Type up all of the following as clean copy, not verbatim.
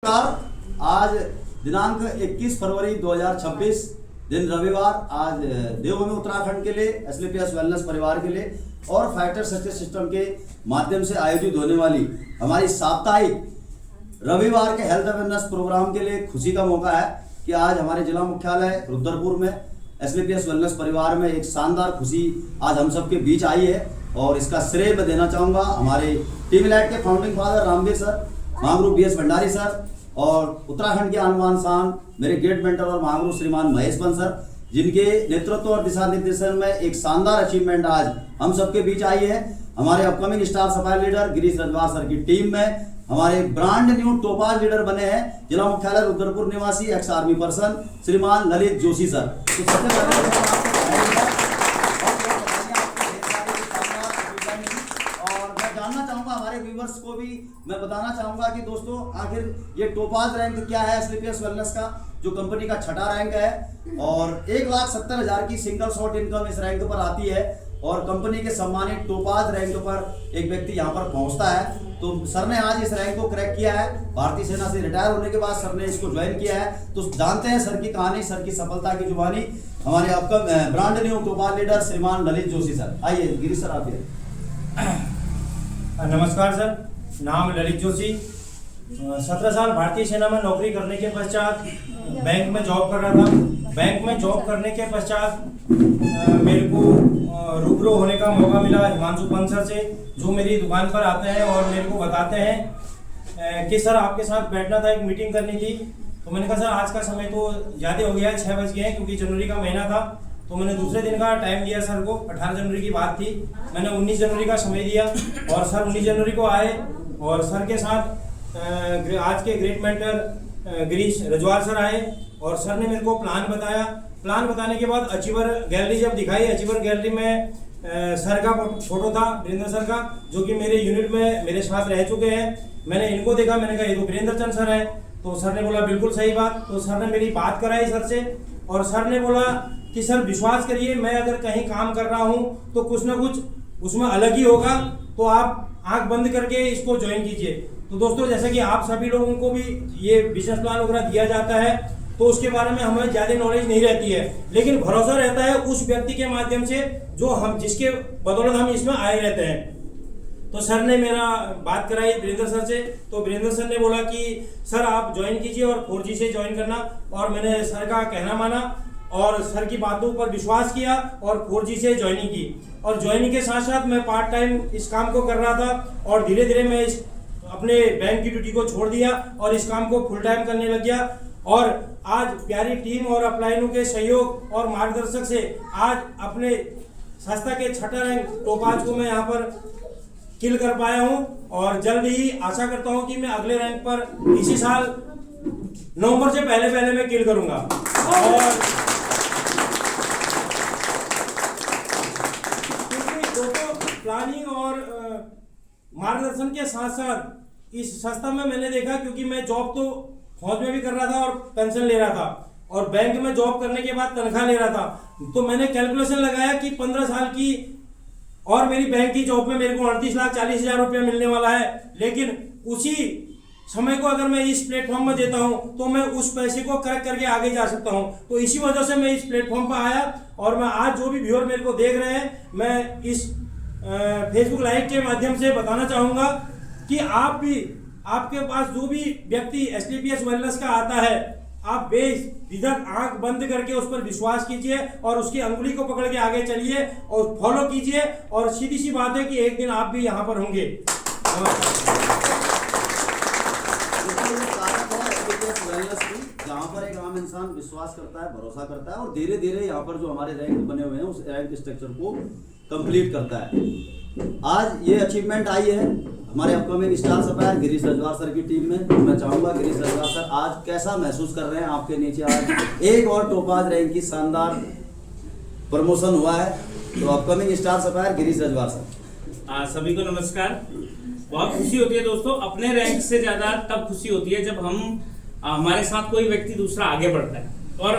आज दिनांक 21 फरवरी 2026 दिन रविवार। आज देवभूमि उत्तराखंड के लिए एसलीपीएस वेलनेस परिवार के लिए और फाइटर सक्सेस सिस्टम के माध्यम से आयोजित होने वाली हमारी साप्ताहिक रविवार के हेल्थ अवेयरनेस प्रोग्राम के लिए खुशी का मौका है कि आज हमारे जिला मुख्यालय रुद्रपुर में एसलीपीएस वेलनेस परिवार में एक शानदार खुशी आज हम सबके बीच आई है। और इसका श्रेय मैं देना चाहूँगा हमारे टीम इलाइट के founding father Ramveer sir, Mahaguru BS Bhandari sir और उत्तराखंड के आनवान शान मेरे गेट मेंटर और महागुरु श्रीमान महेश बन सर, जिनके नेतृत्व और दिशा निर्देशन में एक शानदार अचीवमेंट आज हम सबके बीच आई है। हमारे अपकमिंग स्टार सफाई लीडर गिरीश रजवार सर की टीम में हमारे ब्रांड न्यू टोपाज लीडर बने हैं जिला मुख्यालय रुद्रपुर निवासी एक्स आर्मी पर्सन श्रीमान ललित जोशी सर। तो सबसे पहले व्यूअर्स को भी मैं बताना चाहूंगा कि दोस्तों आखिर ये टोपाज रैंक क्या है एसलीपीएस वेलनेस का, जो कंपनी का छठा रैंक है और 1,70,000 की सिंगल शॉट इनकम इस रैंक पर आती है और कंपनी के सम्मानित टोपाज रैंक पर एक व्यक्ति यहाँ पर पहुंचता है। तो सर ने आज इस रैंक को क्रैक किया है। भारतीय सेना से रिटायर होने के बाद सर ने इसको ज्वाइन किया है। तो जानते हैं सर की कहानी, सर की सफलता की जुबानी हमारे आपका ब्रांड न्यू टोपाज लीडर श्रीमान ललित जोशी सर। आइए गिरीश सर आप। नमस्कार सर, नाम ललित जोशी। 17 साल भारतीय सेना में नौकरी करने के पश्चात बैंक में जॉब कर रहा था। बैंक में जॉब करने के पश्चात मेरे को रूबरू होने का मौका मिला हिमांशु पंत सर से, जो मेरी दुकान पर आते हैं और मेरे को बताते हैं कि सर आपके साथ बैठना था, एक मीटिंग करनी थी। तो मैंने कहा सर आज का समय तो ज़्यादा हो गया है, 6 बज गए हैं, क्योंकि जनवरी का महीना था। तो मैंने दूसरे दिन का टाइम दिया सर को। 18 जनवरी की बात थी, मैंने 19 जनवरी का समय दिया और सर 19 जनवरी को आए और सर के साथ आज के great mentor Girish Rajwar sir आए और सर ने मेरे को प्लान बताया। प्लान बताने के बाद अचीवर गैलरी जब दिखाई, अचीवर गैलरी में सर का फोटो था, वीरेंद्र सर का, जो कि मेरे यूनिट में मेरे साथ रह चुके हैं। मैंने इनको देखा, मैंने कहा ये तो वीरेंद्र चंद सर है। तो सर ने बोला बिल्कुल सही बात। तो सर ने मेरी बात कराई सर से और सर ने बोला कि सर विश्वास करिए, मैं अगर कहीं काम कर रहा हूँ तो कुछ ना कुछ उसमें अलग ही होगा, तो आप आंख बंद करके इसको ज्वाइन कीजिए। तो दोस्तों जैसे कि आप सभी लोगों को भी ये बिजनेस प्लान वगैरह दिया जाता है, तो उसके बारे में हमें ज़्यादा नॉलेज नहीं रहती है, लेकिन भरोसा रहता है उस व्यक्ति के माध्यम से जो हम जिसके बदौलत हम इसमें आए रहते हैं। तो सर ने मेरा बात कराई वीरेंद्र सर से। तो वीरेंद्र सर ने बोला कि सर आप ज्वाइन कीजिए और 4G से ज्वाइन करना, और मैंने सर का कहना माना और सर की बातों पर विश्वास किया और 4G से ज्वाइनिंग की। और ज्वाइनिंग के साथ साथ मैं पार्ट टाइम इस काम को कर रहा था और धीरे धीरे मैं इस अपने बैंक की ड्यूटी को छोड़ दिया और इस काम को फुल टाइम करने लग गया। और आज प्यारी टीम और अपलाइनों के सहयोग और मार्गदर्शक से आज अपने संस्था के छठा रैंक टोपाज को मैं यहाँ पर किल कर पाया हूँ और जल्द ही आशा करता हूँ कि मैं अगले रैंक पर इसी साल नवंबर से पहले मैं किल करूँगा। और प्लानिंग और मार्गदर्शन के साथ साथ इस संस्था में मैंने देखा, क्योंकि मैं जॉब तो फौज में भी कर रहा था और पेंशन ले रहा था और बैंक में जॉब करने के बाद तनख्वाह ले रहा था, तो मैंने कैलकुलेशन लगाया कि 15 साल की और मेरी बैंक की जॉब में मेरे को 38,40,000 रुपया मिलने वाला है, लेकिन उसी समय को अगर मैं इस प्लेटफॉर्म में देता हूं तो मैं उस पैसे को करेक्ट करके आगे जा सकता हूं। तो इसी वजह से मैं इस प्लेटफॉर्म पर आया और मैं आज जो भी व्यूअर मेरे को देख रहे हैं, मैं इस फेसबुक लाइव के माध्यम से बताना चाहूँगा कि आप भी, आपके पास जो भी व्यक्ति एसलीपीएस वेलनेस का आता है, आप बेझिझक आंख बंद करके उस पर विश्वास कीजिए और उसकी अंगुली को पकड़ के आगे चलिए और फॉलो कीजिए। और सीधी सी बात है कि एक दिन आप भी यहाँ पर होंगे। जहाँ पर एक आम इंसान विश्वास करता है, भरोसा करता है और धीरे धीरे यहाँ पर जो हमारे रैंक बने हुए हैं उस रैंक स्ट्रक्चर को कंप्लीट करता है। आज ये अचीवमेंट आई है हमारे upcoming star supplier Girish Rajwar sir की टीम में। तो मैं चाहूंगा गिरीश रजवार सर आज कैसा महसूस कर रहे हैं, आपके नीचे आज एक और टोपाज रैंक की शानदार प्रमोशन हुआ है। तो upcoming star supplier Girish Rajwar sir. सभी को नमस्कार। बहुत खुशी होती है दोस्तों, अपने रैंक से ज्यादा तब खुशी होती है जब हम हमारे साथ कोई व्यक्ति दूसरा आगे बढ़ता है, और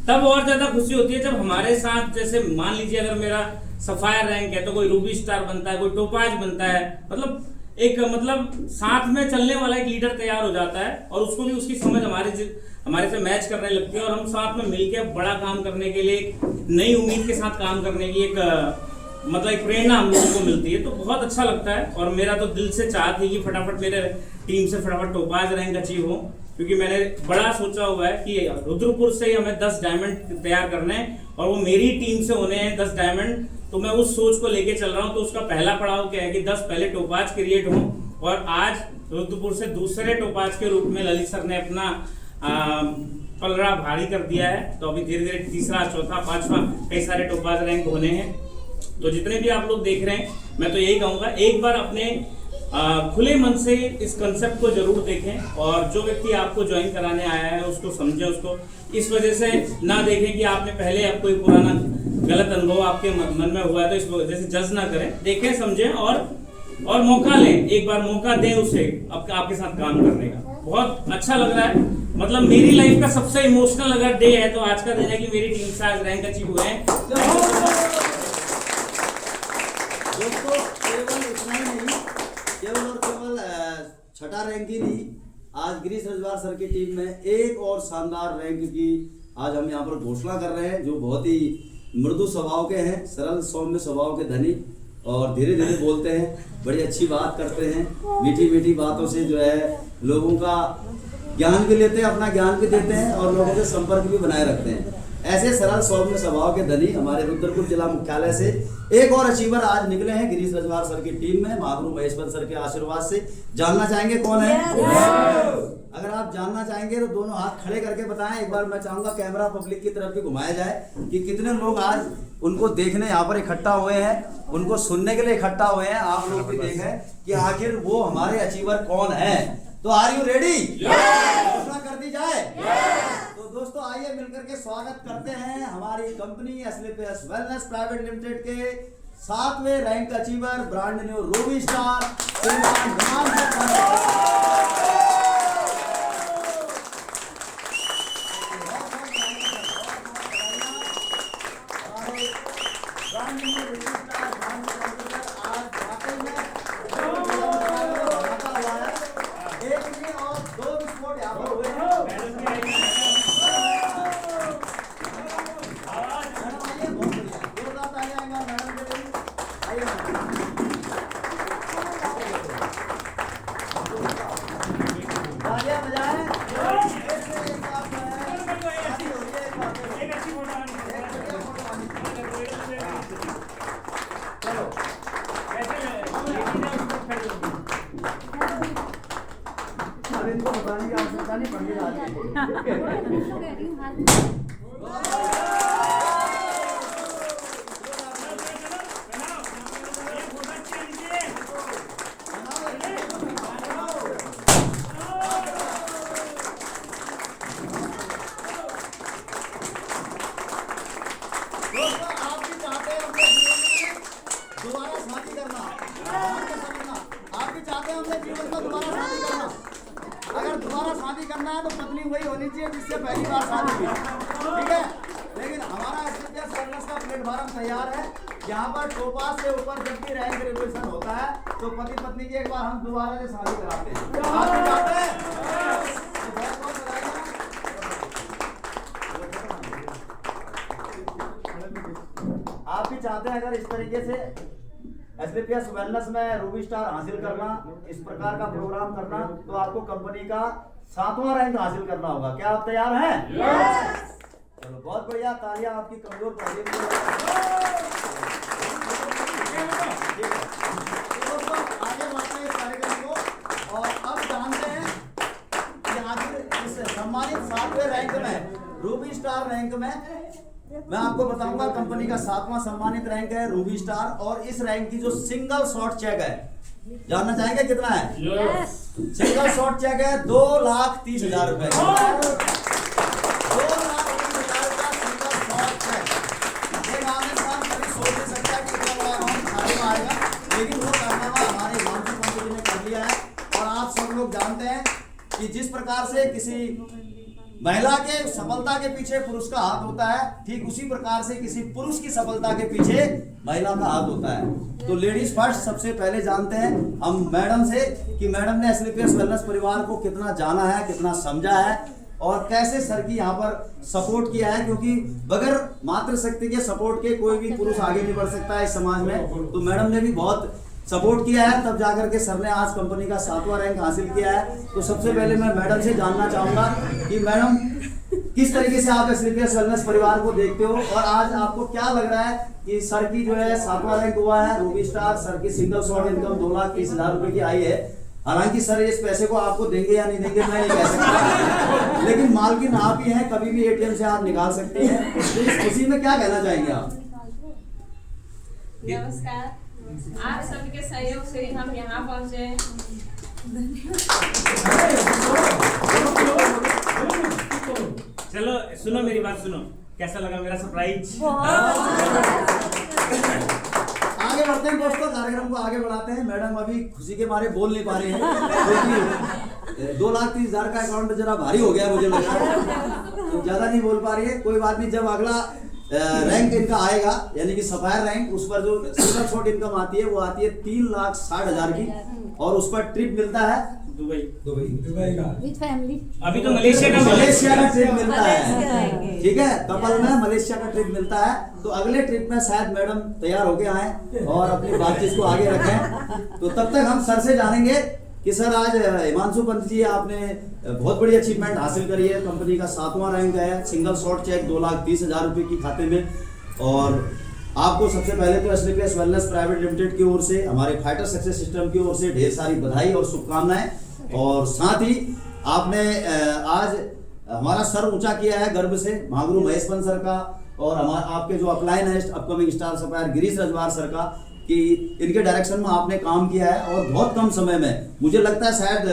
तब और ज्यादा खुशी होती है जब हमारे साथ, जैसे मान लीजिए अगर मेरा सफायर रैंक है तो कोई रूबी स्टार बनता है, कोई टोपाज बनता है, मतलब एक मतलब साथ में चलने वाला एक लीडर तैयार हो जाता है और उसको भी उसकी समझ हमारे से मैच करने लगती है और हम साथ में मिलकर बड़ा काम करने के लिए एक नई उम्मीद के साथ काम करने की एक मतलब एक प्रेरणा हम लोगों को मिलती है। तो बहुत अच्छा लगता है और मेरा तो दिल से चाह थी कि फटाफट मेरे टीम से फटाफट टोपाज रैंक अचीव हो, क्योंकि मैंने बड़ा सोचा हुआ है कि रुद्रपुर से ही हमें 10 डायमंड तैयार करने हैं और वो मेरी टीम से होने हैं 10 डायमंड। तो मैं उस सोच को लेके चल रहा हूँ। तो उसका पहला पड़ाव क्या है कि 10 पहले टोपाज क्रिएट हो और आज रुद्रपुर से दूसरे टोपाज के रूप में ललित सर ने अपना पलड़ा भारी कर दिया है। तो अभी धीरे धीरे तीसरा, चौथा, पांचवा कई सारे टोपाज रैंक होने हैं। तो जितने भी आप लोग देख रहे हैं, मैं तो यही कहूँगा एक बार अपने खुले मन से इस कंसेप्ट को जरूर देखें और जो व्यक्ति आपको ज्वाइन कराने आया है उसको समझे, उसको इस वजह से ना देखें कि आपने पहले अब कोई पुराना गलत अनुभव आपके मन में हुआ है तो इस वजह से जज ना करें। देखें, समझें और मौका लें, एक बार मौका दें उसे आपके साथ काम करने का। बहुत अच्छा लग रहा है, मतलब मेरी लाइफ का सबसे इमोशनल अगर डे है तो आज का दिन है कि मेरी टीम से आज रैंक अचीव हुए हैं। दोस्तों केवल इतना ही नहीं, केवल छठा रैंक ही नहीं, आज गिरीश रजवार सर की टीम में एक और शानदार रैंक की आज हम यहाँ पर घोषणा कर रहे हैं, जो बहुत ही मृदु स्वभाव के हैं, सरल सौम्य स्वभाव के धनी और धीरे धीरे बोलते हैं, बड़ी अच्छी बात करते हैं, मीठी मीठी बातों से जो है लोगों का ज्ञान भी लेते हैं, अपना ज्ञान भी देते हैं और लोगों के संपर्क भी बनाए रखते हैं। ऐसे सरल सौम्य स्वभाव के धनी हमारे रुद्रपुर जिला मुख्यालय से एक और अचीवर आज निकले हैं गिरीश रजवार सर की टीम में, महागुरु महेश्वर सर के आशीर्वाद से। जानना चाहेंगे कौन है? अगर आप जानना चाहेंगे तो दोनों हाथ खड़े करके बताएं। एक बार मैं चाहूंगा कैमरा पब्लिक की तरफ भी घुमाया जाए कि कितने लोग आज उनको देखने यहाँ पर इकट्ठा हुए हैं, उनको सुनने के लिए इकट्ठा हुए हैं। आप लोग भी देखें कि आखिर वो हमारे अचीवर कौन है। तो आर यू रेडी? घोषणा कर दी जाए। तो दोस्तों आइए मिलकर के स्वागत करते हैं हमारी company SLPS wellness private limited के 7वें rank achiever brand new ruby star श्रीमान इनको बताने की आवश्यकता नहीं, पंडित आ दोबारा शादी करना, आप भी चाहते हैं अपने जीवन में दोबारा शादी करना। अगर दोबारा शादी करना है तो पत्नी वही होनी चाहिए जिससे पहली बार शादी हुई, ठीक है। लेकिन हमारा एसलीपीएस वेलनेस का प्लेटफॉर्म तैयार है, यहाँ पर टोपाज से ऊपर जब भी रैंक रिवोल्यूशन होता है तो पति पत्नी की एक बार हम दोबारा से शादी कराते हैं। आप भी चाहते हैं? तो बहुत बहुत बधाई। आप भी चाहते हैं अगर इस तरीके से एसलीपीएस वेलनेस में रूबी स्टार हासिल करना, इस प्रकार का प्रोग्राम करना, तो आपको कंपनी का 7वां रैंक हासिल करना होगा। क्या आप तैयार हैं? चलो बहुत बढ़िया, तालियां आपकी कमजोर पहले तो दोस्तों आगे बढ़ते हैं इस कार्यक्रम को और अब जानते हैं कि आखिर इस सम्मानित 7वें रैंक में रूबी स्टार रैंक में मैं आपको बताऊंगा कंपनी का 7वां सम्मानित रैंक है रूबी स्टार और इस रैंक की जो सिंगल शॉट चेक है, जानना चाहेंगे कितना है? सिंगल शॉट चेक है 2,30,000 रुपए। 2,30,000 का सिंगल शॉट चेक। ये नाम इंसान कभी सोच नहीं सकता कि इतना बड़ा अमाउंट खाने में आएगा, लेकिन वो कारनामा हमारे मानसिक पंडित ने कर लिया है। और आप सब लोग जानते हैं कि जिस प्रकार से किसी महिला के सफलता के पीछे पुरुष का हाथ होता है, ठीक उसी प्रकार से किसी पुरुष की सफलता के पीछे महिला का हाथ होता है। तो लेडीज फर्स्ट सबसे पहले जानते हैं हम मैडम से कि मैडम ने एसएलपीएस वेलनेस परिवार को कितना जाना है, कितना समझा है और कैसे सर की यहाँ पर सपोर्ट किया है, क्योंकि बगैर मातृशक्ति के सपोर्ट के कोई भी पुरुष आगे नहीं बढ़ सकता है इस समाज में। तो मैडम ने भी बहुत सपोर्ट किया है, तब जाकर के सर ने आज कंपनी का 7वां रैंक हासिल किया है। तो सबसे पहले मैं मैडम से जानना चाहूंगा कि मैडम किस तरीके से आप एसएलपीएस वेलनेस परिवार को देखते हो और आज आपको क्या लग रहा है कि सर की जो है 7वां रैंक हुआ है, रूबी स्टार सर की सिंगल शॉट इनकम 2,30,000 रुपए की आई है। हालांकि सर इस पैसे को आपको देंगे या नहीं देंगे मैं नहीं कह सकता, लेकिन मालकिन आप ही हैं, कभी भी एटीएम से आप निकाल सकते हैं। तो इस खुशी में क्या कहना चाहेंगे आप? नमस्कार, आप सभी के सहयोग से हम यहाँ पहुँचे। चलो सुनो मेरी बात सुनो, कैसा लगा मेरा सरप्राइज? आगे बढ़ते हैं दोस्तों, कार्यक्रम को आगे बढ़ाते हैं। मैडम अभी खुशी के मारे बोल नहीं पा रहे हैं क्योंकि 2,30,000 का अकाउंट जरा भारी हो गया मुझे लग रहा है, तो ज्यादा नहीं बोल पा रही है। कोई बात नहीं, जब अगला रैंक इनका आएगा यानी कि सफायर रैंक, उस पर जो सिंगल शॉट इनकम आती है वो आती है 3,60,000 की और उस पर ट्रिप मिलता है दुबई का विद फैमिली। अभी तो मलेशिया का ट्रिप मिलता है, ठीक है, कपल में मलेशिया का ट्रिप मिलता है। तो अगले ट्रिप में शायद मैडम तैयार होके आए और अपनी बातचीत को आगे रखें। तो तब तक हम सर से जानेंगे कि सर आज हिमांशु पंत जी आपने बहुत बड़ी अचीवमेंट हासिल करी है, कंपनी का 7वां रैंक है, सिंगल शॉट चेक 2,30,000 रुपए की खाते में। और आपको सबसे पहले तो एसएलपीएस वेलनेस प्राइवेट लिमिटेड की ओर से, हमारे फाइटर सक्सेस सिस्टम की ओर से ढेर सारी बधाई और शुभकामनाएं। और साथ ही आपने आज हमारा सर ऊंचा किया है गर्व से, महागुरु महेश पंत सर का और हमारे आपके जो अपलाइन है upcoming star supplier Girish Rajwar sir का, कि इनके डायरेक्शन में आपने काम किया है और बहुत कम समय में, मुझे लगता है शायद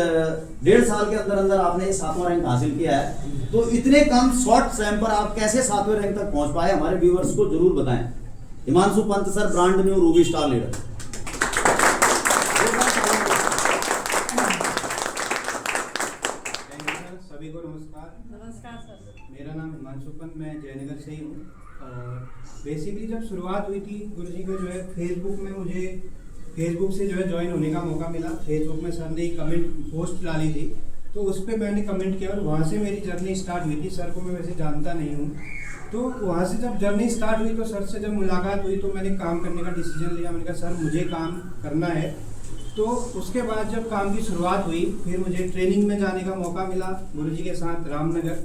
1.5 साल के अंदर अंदर आपने 7वां रैंक हासिल किया है। तो इतने कम शॉर्ट टाइम पर आप कैसे 7वें रैंक तक पहुंच पाए, हमारे व्यूअर्स को जरूर बताएं। Himanshu Pant sir, brand new ruby star leader. सभी को नमस्कार। नमस्कार सर। मेरा नाम हिमांशु पंत, मैं जयनगर से ही हूँ। और बेसिकली जब शुरुआत हुई थी गुरुजी को जो है फेसबुक में, मुझे फेसबुक से जो है ज्वाइन होने का मौका मिला। फेसबुक में सर ने एक कमेंट पोस्ट डाली थी, तो उस पर मैंने कमेंट किया और वहाँ से मेरी जर्नी स्टार्ट हुई थी। सर को मैं वैसे जानता नहीं हूँ, तो वहाँ से जब जर्नी स्टार्ट हुई तो सर से जब मुलाकात हुई तो मैंने काम करने का डिसीजन लिया। मैंने कहा सर मुझे काम करना है। तो उसके बाद जब काम की शुरुआत हुई, फिर मुझे ट्रेनिंग में जाने का मौका मिला गुरुजी के साथ रामनगर।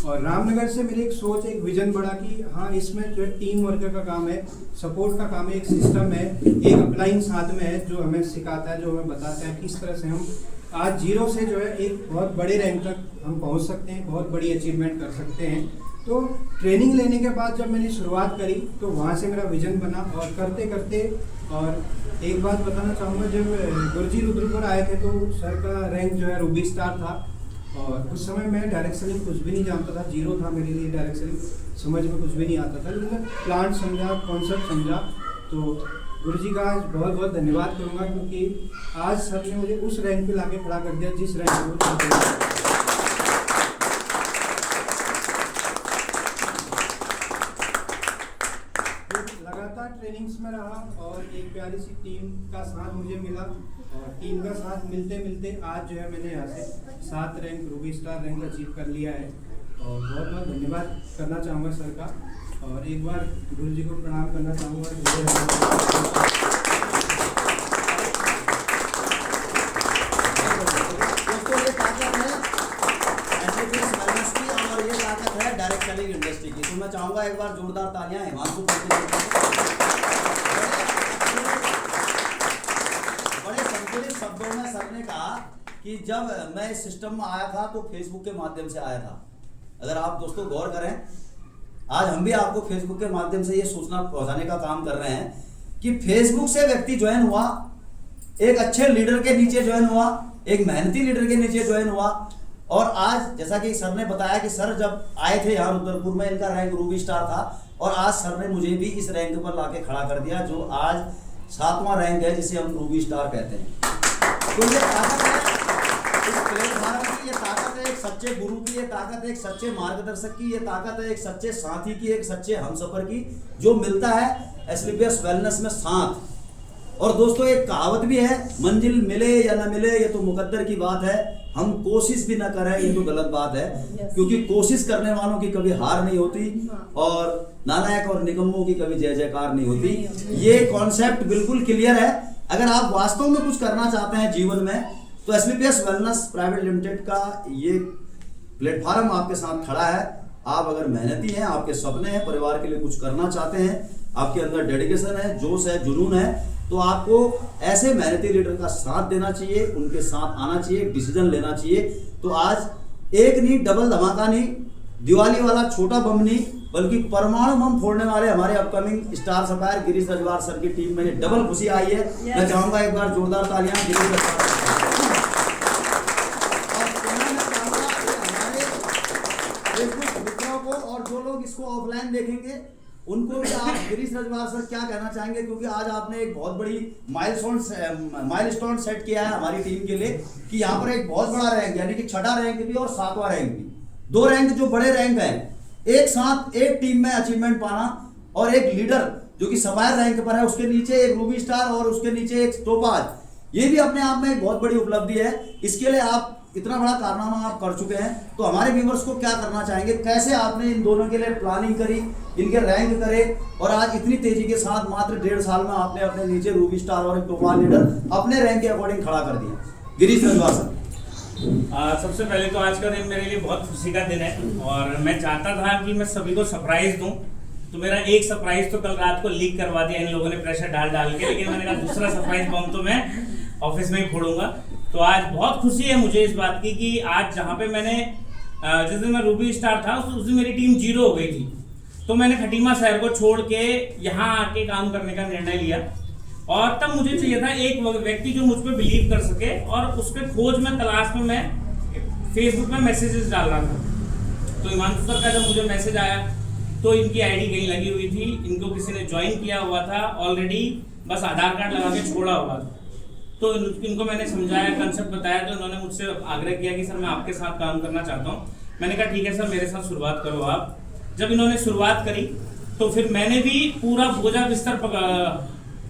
और रामनगर से मेरी एक सोच, एक विजन बढ़ा कि हाँ इसमें जो है टीम वर्कर का काम है, सपोर्ट का काम है, एक सिस्टम है, एक अपलाइन साथ में है जो हमें सिखाता है, जो हमें बताता है किस तरह से हम आज 0 से जो है एक बहुत बड़े रैंक तक हम पहुंच सकते हैं, बहुत बड़ी अचीवमेंट कर सकते हैं। तो ट्रेनिंग लेने के बाद जब मैंने शुरुआत करी तो वहाँ से मेरा विजन बना और करते करते। और एक बात बताना चाहूँगा, जब गुरुजी रुद्रपुर आए थे तो सर का रैंक जो है रूबी स्टार था और उस समय मैं डायरेक्ट सेलिंग कुछ भी नहीं जानता था, 0 था मेरे लिए, डायरेक्ट सेलिंग समझ में कुछ भी नहीं आता था। लेकिन प्लांट समझा, कॉन्सेप्ट समझा। तो गुरुजी का आज बहुत बहुत धन्यवाद करूँगा, क्योंकि आज सर ने मुझे उस रैंक पे लाके खड़ा कर दिया जिस रैंक को ट्रेनिंग्स में रहा और एक प्यारी सी टीम का साथ मुझे मिला। और टीम का साथ मिलते मिलते आज जो है मैंने यहाँ से 7 rank Ruby star rank achieve कर लिया है। और बहुत बहुत धन्यवाद करना चाहूँगा सर का, और एक बार गुरु जी को प्रणाम करना चाहूँगा। दोस्तों ये ताकत है एसएलपीएस वेलनेस की और ये ताकत है डायरेक्ट सेलिंग इंडस्ट्री की। तो मैं चाहूँगा एक बार जोरदार तालियां हिमांशु पंत जी। बड़े संतुलित शब्दों में सर ने कहा कि जब मैं इस सिस्टम में आया था तो फेसबुक के माध्यम से आया था। अगर आप दोस्तों गौर करें, आज हम भी आपको फेसबुक के माध्यम से ये सूचना पहुंचाने का काम कर रहे हैं कि फेसबुक से व्यक्ति ज्वाइन हुआ, एक अच्छे लीडर के नीचे ज्वाइन हुआ, एक मेहनती लीडर के नीचे ज्वाइन हुआ। और आज जैसा कि सर ने बताया कि सर जब आए थे यहाँ रुद्रपुर में, इनका रैंक रूबी स्टार था और आज सर ने मुझे भी इस रैंक पर लाके खड़ा कर दिया जो आज 7वां रैंक है जिसे हम रूबी स्टार कहते हैं। तो ये ताकत है इस प्लेटफॉर्म की, ये ताकत है एक सच्चे गुरु की, ये ताकत है एक सच्चे मार्गदर्शक की, ये ताकत है एक सच्चे साथी की, एक सच्चे हमसफर की, जो मिलता है एसलीपीएस वेलनेस में साथ। और दोस्तों एक कहावत भी है, मंजिल मिले या ना मिले ये तो मुकद्दर की बात है, हम कोशिश भी ना करें ये तो गलत बात है, क्योंकि कोशिश करने वालों की कभी हार नहीं होती और नालायक और निकम्मों की कभी जय जयकार नहीं होती। ये कॉन्सेप्ट बिल्कुल क्लियर है। अगर आप वास्तव में कुछ करना चाहते हैं जीवन में तो एसलीपीएस वेलनेस प्राइवेट लिमिटेड का ये प्लेटफॉर्म आपके साथ खड़ा है। आप अगर मेहनती हैं, आपके सपने हैं, परिवार के लिए कुछ करना चाहते हैं, आपके अंदर डेडिकेशन है, जोश है, जुनून है, तो आपको ऐसे मेहनती लीडर का साथ देना चाहिए, उनके साथ आना चाहिए, डिसीजन लेना चाहिए। तो आज एक नहीं, डबल धमाका नहीं, दिवाली वाला छोटा बम नहीं, बल्कि परमाणु बम फोड़ने वाले हमारे upcoming star sapphire Girish Rajwar sir की टीम में ये डबल खुशी आई है। मैं चाहूंगा एक बार जोरदार तालियां गिरीश रजवार मित्रों को, और जो लोग इसको ऑफलाइन देखेंगे उनको भी आप गिरीश रजवार सर क्या कहना चाहेंगे, क्योंकि आज आपने एक बहुत बड़ी माइलस्टोन सेट किया है हमारी टीम के लिए कि यहाँ पर एक बहुत बड़ा रैंक यानी कि 6वां रैंक भी और 7वां रैंक भी, 2 रैंक जो बड़े रैंक हैं, एक साथ एक टीम में अचीवमेंट पाना, और एक लीडर जो कि सफायर रैंक पर है, उसके नीचे एक रूबी स्टार और उसके नीचे एक टोपाज, ये भी अपने आप में एक बहुत बड़ी उपलब्धि है। इसके लिए आप इतना बड़ा कारनामा आप कर चुके हैं, तो हमारे व्यूअर्स को क्या करना चाहेंगे, कैसे आपने इन दोनों के लिए प्लानिंग करी, इनके रैंक करे, और आज इतनी तेजी के साथ मात्र 1.5 साल में आपने अपने नीचे रूबी स्टार और एक टोपाज लीडर अपने रैंक के अकॉर्डिंग खड़ा कर दिया। गिरीश रजवार सर, सबसे पहले तो आज का दिन मेरे लिए बहुत खुशी का दिन है और मैं चाहता था कि मैं सभी को सरप्राइज दूं, तो मेरा एक सरप्राइज तो कल रात को लीक करवा दिया इन लोगों ने प्रेशर डाल के, लेकिन मैंने कहा दूसरा सरप्राइज बम तो मैं ऑफिस में ही फोड़ूंगा। तो आज बहुत खुशी है मुझे इस बात की कि आज जहाँ पे मैंने जिस दिन मैं रूबी स्टार था उस दिन मेरी टीम 0 हो गई थी, तो मैंने खटीमा शहर को छोड़ के यहाँ आके काम करने का निर्णय लिया। और तब मुझे चाहिए था एक व्यक्ति जो मुझ पर बिलीव कर सके, और उसके खोज में तलाश में मैं फेसबुक में मैसेजेस डाल रहा था। तो हिमांशु सर का जब मुझे मैसेज आया तो इनकी आईडी कहीं लगी हुई थी, इनको किसी ने ज्वाइन किया हुआ था ऑलरेडी, बस आधार कार्ड लगा के छोड़ा हुआ था। तो इनको मैंने समझाया, कंसेप्ट बताया, तो इन्होंने मुझसे आग्रह किया कि सर मैं आपके साथ काम करना चाहता हूँ। मैंने कहा ठीक है सर, मेरे साथ शुरुआत करो आप। जब इन्होंने शुरुआत करी तो फिर मैंने भी पूरा बोझा बिस्तर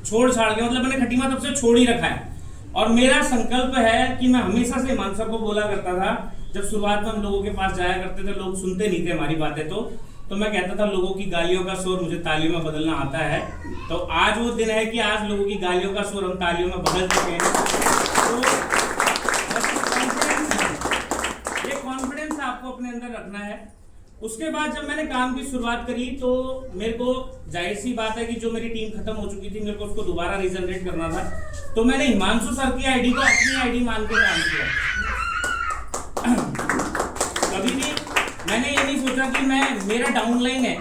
छोड़ छाड़ के, मतलब मैंने खटीमा तब से छोड़ ही रखा है। और मेरा संकल्प है कि मैं हमेशा से हिमांशु को बोला करता था, जब शुरुआत में हम लोगों के पास जाया करते थे, लोग सुनते नहीं थे हमारी बातें, तो मैं कहता था लोगों की गालियों का शोर मुझे तालियों में बदलना आता है। तो आज वो दिन है कि आज लोगों की गालियों का शोर हम तालियों में बदल चुके हैं। तो ये कॉन्फिडेंस आपको अपने अंदर रखना है। उसके बाद जब मैंने काम की शुरुआत करी तो मेरे को जाहिर सी बात है कि जो मेरी टीम खत्म हो चुकी थी, मेरे को उसको दोबारा रीजनरेट करना था। तो मैंने हिमांशु सर की आईडी को अपनी आईडी मान के काम किया। कभी भी मैंने ये नहीं सोचा कि मेरा डाउनलाइन है,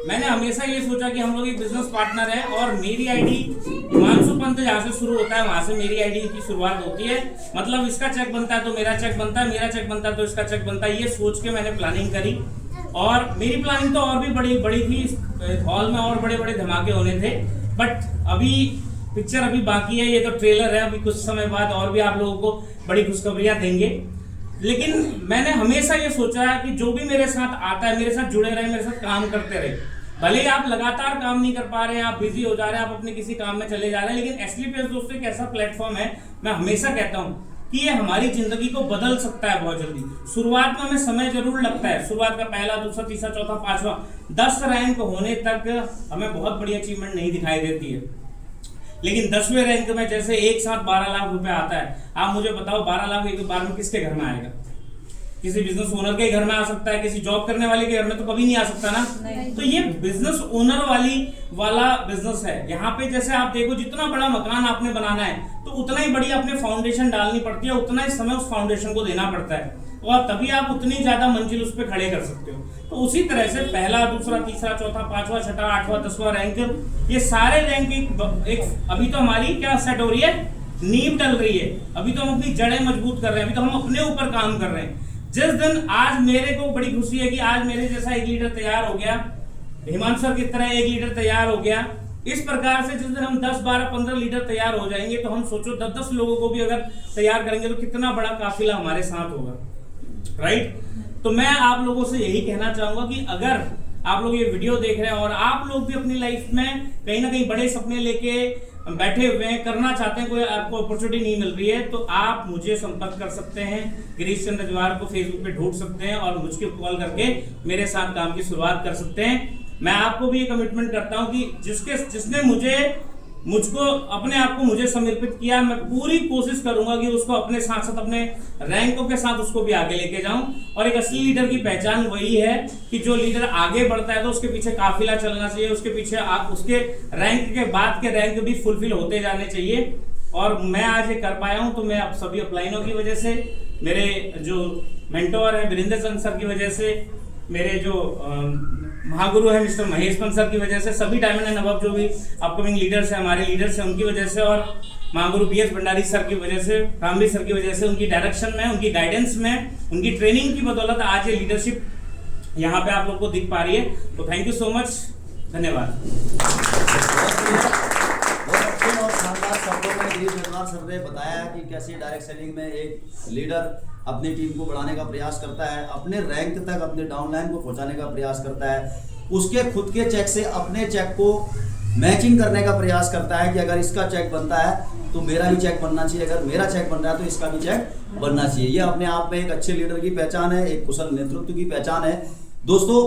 मैंने हमेशा ये सोचा कि हम लोग एक बिजनेस पार्टनर है और मेरी आईडी हिमांशु पंत जहाँ से शुरू होता है वहां से मेरी आईडी की शुरुआत होती है। मतलब इसका चेक बनता है तो मेरा चेक बनता है, मेरा चेक बनता है तो इसका चेक बनता है। ये सोच के मैंने प्लानिंग करी, और मेरी प्लानिंग तो और भी बड़ी थी, हॉल में और बड़े धमाके होने थे, बट अभी पिक्चर अभी बाकी है, ये तो ट्रेलर है, अभी कुछ समय बाद और भी आप लोगों को बड़ी खुशखबरियां देंगे। लेकिन मैंने हमेशा ये सोचा है कि जो भी मेरे साथ आता है, मेरे साथ जुड़े रहे, मेरे साथ काम करते रहे। भले ही आप लगातार काम नहीं कर पा रहे हैं, आप बिजी हो जा रहे हैं, आप अपने किसी काम में चले जा रहे हैं, लेकिन एसलीपीएस दोस्तों एक ऐसा प्लेटफॉर्म है, मैं हमेशा कहता हूँ कि ये हमारी जिंदगी को बदल सकता है बहुत जल्दी। शुरुआत में हमें समय जरूर लगता है, शुरुआत का पहला, दूसरा, तीसरा, चौथा, 5वां, 10 रैंक होने तक हमें बहुत बड़ी अचीवमेंट नहीं दिखाई देती है। लेकिन 10वें रैंक में जैसे एक साथ 12 लाख रुपए आता है, आप मुझे बताओ 12 लाख एक बार में किसके घर में आएगा? किसी बिजनेस ओनर के घर में आ सकता है, किसी जॉब करने वाले के घर में तो कभी नहीं आ सकता ना। तो ये बिजनेस ओनर वाला बिजनेस है। यहाँ पे जैसे आप देखो, जितना बड़ा मकान आपने बनाना है तो उतना ही बड़ी आपने फाउंडेशन डालनी पड़ती है, उतना ही समय उस फाउंडेशन को देना पड़ता है, और तभी आप उतनी ज्यादा मंजिल उस पर खड़े कर सकते हो। तो उसी तरह से पहला, दूसरा, तीसरा, चौथा, 5वां, 6वां, 8वां, 10वां रैंक, ये सारे रैंक एक अभी तो हमारी क्या सेट हो रही है, नींव डल रही है। अभी तो हम अपनी जड़ें मजबूत कर रहे हैं, अभी तो हम अपने ऊपर काम कर रहे हैं। जिस दिन आज मेरे को बड़ी खुशी है कि आज मेरे जैसा एक लीडर तैयार हो गया, हिमांशु सर की तरह एक लीडर तैयार हो गया, इस प्रकार से जिस दिन हम 10, 12, 15 लीडर तैयार हो जाएंगे तो हम सोचो 10 लोगों को भी अगर तैयार करेंगे तो कितना बड़ा काफिला हमारे साथ होगा। राइट। तो मैं आप लोगों से यही कहना चाहूंगा कि अगर आप लोग ये वीडियो देख रहे हैं और आप लोग भी अपनी लाइफ में कहीं ना कहीं बड़े सपने लेके बैठे हुए हैं, करना चाहते हैं, कोई आपको अपॉर्चुनिटी नहीं मिल रही है, तो आप मुझे संपर्क कर सकते हैं। गिरीश चंद्र रजवार को फेसबुक पे ढूंढ सकते हैं और मुझको कॉल करके मेरे साथ काम की शुरुआत कर सकते हैं। मैं आपको भी ये कमिटमेंट करता हूं कि जिसने मुझको अपने आप को मुझे समर्पित किया, मैं पूरी कोशिश करूंगा कि उसको अपने साथ साथ अपने रैंकों के साथ उसको भी आगे लेके जाऊं। और एक असली लीडर की पहचान वही है कि जो लीडर आगे बढ़ता है तो उसके पीछे काफिला चलना चाहिए, उसके पीछे उसके रैंक के बाद के रैंक भी फुलफिल होते जाने चाहिए। और मैं आज ये कर पाया हूं तो मैं आप सभी अपलाइनों की वजह से, मेरे जो मेंटोर है वीरेंद्र चंद्र सर की वजह से, मेरे जो महागुरु है मिस्टर महेश पंत सर की वजह से, सभी डायमंड एंड अबव जो भी अपकमिंग लीडर्स हैं, हमारे लीडर्स हैं, उनकी वजह से, और महागुरु बीएस भंडारी सर की वजह से, रामवीर सर की वजह से, उनकी डायरेक्शन में, उनकी गाइडेंस में, उनकी ट्रेनिंग की बदौलत आज ये लीडरशिप यहाँ पे आप लोग को दिख पा रही है। तो थैंक यू सो मच, धन्यवाद। और शानदार शब्दों में गिरीश रजवार सर ने बताया कि कैसे डायरेक्ट सेलिंग में एक लीडर अपनी टीम को बढ़ाने का प्रयास करता है, अपने रैंक तक अपने डाउनलाइन को पहुंचाने का प्रयास करता है, उसके खुद के चेक से अपने चेक को मैचिंग करने का प्रयास करता है कि अगर इसका चेक बनता है तो मेरा भी चेक बनना चाहिए, अगर मेरा चेक बन रहा है तो इसका भी चेक बनना चाहिए। ये अपने आप में एक अच्छे लीडर की पहचान है, एक कुशल नेतृत्व की पहचान है। दोस्तों,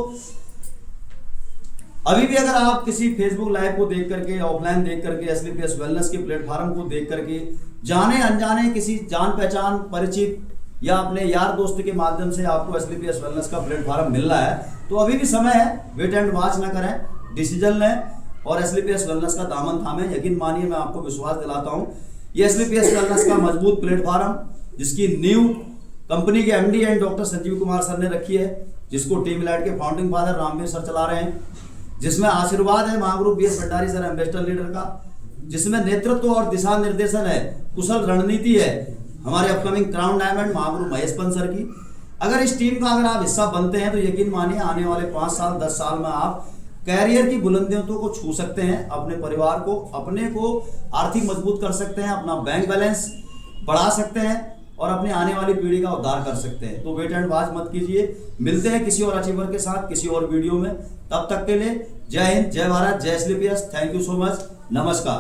अभी भी अगर आप किसी फेसबुक लाइव को देख करके, ऑफलाइन देख करके, एसलीपीएस वेलनेस के प्लेटफॉर्म को देख करके, जाने अनजाने किसी जान पहचान परिचित या अपने यार दोस्त के माध्यम से आपको एसलीपीएस वेलनेस का प्लेटफॉर्म मिल रहा है, तो अभी भी समय है, वेट एंड वॉच ना करें, डिसीजन लें और एसलीपीएस वेलनेस का दामन थामें। यकीन मानिए, मैं आपको विश्वास दिलाता हूं, ये एसलीपीएस वेलनेस का मजबूत प्लेटफॉर्म जिसकी न्यू कंपनी के MD and doctor Sanjeev Kumar sir ने रखी है, जिसको टीम लाइट के फाउंडिंग फादर रामवीर सर चला रहे हैं, जिसमें आशीर्वाद है महागुरु BS Bhandari sir ambassador leader का, जिसमें नेतृत्व और दिशा निर्देशन है, कुशल रणनीति है हमारे upcoming crown diamond Mahaguru Mahesh Pant sir की। अगर इस टीम का अगर आप हिस्सा बनते हैं तो यकीन मानिए आने वाले 5 साल 10 साल में आप कैरियर की बुलंदियों को छू सकते हैं, अपने परिवार को, अपने को आर्थिक मजबूत कर सकते हैं, अपना बैंक बैलेंस बढ़ा सकते हैं और अपने आने वाली पीढ़ी का उद्धार कर सकते हैं। तो वेट एंड वॉच मत कीजिए, मिलते हैं किसी और अचीवर के साथ किसी और वीडियो में। तब तक के लिए जय हिंद, जय भारत, जय एसलीपीएस। थैंक यू सो मच, नमस्कार।